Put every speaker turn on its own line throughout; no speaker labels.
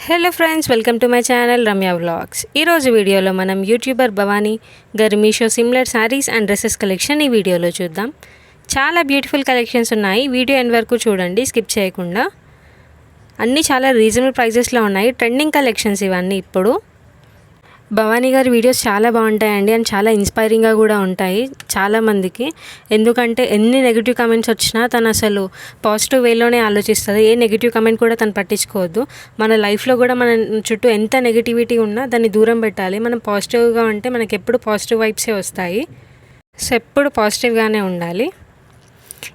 Hello friends, welcome to my channel Ramya vlogs. ఈరోజు వీడియోలో మనం యూట్యూబర్ భవానీ గారి Meesho similar saris and dresses collection ఈ వీడియోలో చూద్దాం. చాలా బ్యూటిఫుల్ కలెక్షన్స్ ఉన్నాయి. వీడియో ఎండ్ వరకు చూడండి, స్కిప్ చేయకుండా. అన్నీ చాలా రీజనబుల్ ప్రైజెస్లో ఉన్నాయి. ట్రెండింగ్ కలెక్షన్స్ ఇవన్నీ. ఇప్పుడు భవానీ గారి వీడియోస్ చాలా బాగుంటాయండి అండ్ చాలా ఇన్స్పైరింగ్గా కూడా ఉంటాయి చాలామందికి. ఎందుకంటే ఎన్ని నెగిటివ్ కామెంట్స్ వచ్చినా తను అసలు పాజిటివ్ వేలోనే ఆలోచిస్తుంది. ఏ నెగిటివ్ కామెంట్ కూడా తను పట్టించుకోవద్దు. మన లైఫ్లో కూడా మన చుట్టూ ఎంత నెగిటివిటీ ఉన్నా దాన్ని దూరం పెట్టాలి. మనం పాజిటివ్గా ఉంటే మనకి ఎప్పుడు పాజిటివ్ వైబ్సే వస్తాయి. సో ఎప్పుడు పాజిటివ్గానే ఉండాలి.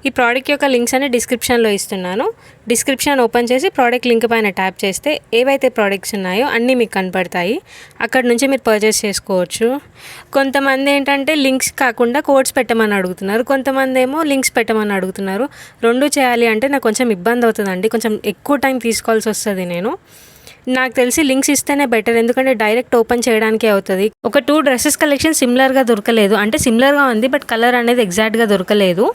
ఈ ప్రోడక్ట్ యొక్క లింక్స్ అన్ని డిస్క్రిప్షన్లో ఇస్తున్నాను. డిస్క్రిప్షన్ ఓపెన్ చేసి ప్రోడక్ట్ లింక్ పైన ట్యాప్ చేస్తే ఏవైతే ప్రోడక్ట్స్ ఉన్నాయో అన్నీ మీకు కనపడతాయి. అక్కడ నుంచి మీరు పర్చేస్ చేసుకోవచ్చు. కొంతమంది ఏంటంటే లింక్స్ కాకుండా కోడ్స్ పెట్టమని అడుగుతున్నారు, కొంతమంది ఏమో లింక్స్ పెట్టమని అడుగుతున్నారు. రెండు చేయాలి అంటే నాకు కొంచెం ఇబ్బంది అవుతుందండి. కొంచెం ఎక్కువ టైం తీసుకోవాల్సి వస్తుంది. నాకు తెలిసి లింక్స్ ఇస్తేనే బెటర్, ఎందుకంటే డైరెక్ట్ ఓపెన్ చేయడానికే అవుతుంది. ఒక 2 డ్రెస్సెస్ కలెక్షన్ సిమిలర్గా దొరకలేదు, అంటే సిమిలర్గా ఉంది బట్ కలర్ అనేది ఎగ్జాక్ట్గా దొరకలేదు.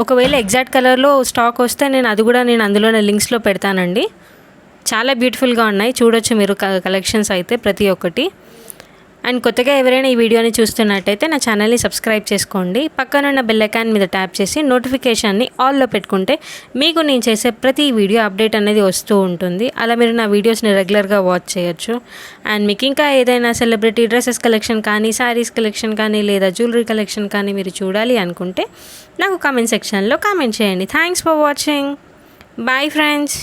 ఒకవేళ ఎగ్జాక్ట్ కలర్లో స్టాక్ వస్తే నేను అందులోనే లింక్స్లో పెడతానండి. చాలా బ్యూటిఫుల్గా ఉన్నాయి, చూడొచ్చు మీరు కలెక్షన్స్ అయితే ప్రతి ఒక్కటి. అండ్ కొత్తగా ఎవరైనా ఈ వీడియోని చూస్తున్నట్టయితే నా ఛానల్ని సబ్స్క్రైబ్ చేసుకోండి. పక్కనున్న బెల్ ఐకాన్ మీద ట్యాప్ చేసి నోటిఫికేషన్ని ఆల్లో పెట్టుకుంటే మీకు నేను చేసే ప్రతి వీడియో అప్డేట్ అనేది వస్తూ ఉంటుంది. అలా మీరు నా వీడియోస్ని రెగ్యులర్గా వాచ్ చేయొచ్చు. అండ్ మీకు ఇంకా ఏదైనా సెలబ్రిటీ డ్రెస్సెస్ కలెక్షన్ కానీ, శారీస్ కలెక్షన్ కానీ, లేదా జ్యువెలరీ కలెక్షన్ కానీ మీరు చూడాలి అనుకుంటే నాకు కామెంట్ సెక్షన్లో కామెంట్ చేయండి. Thanks for watching. Bye friends.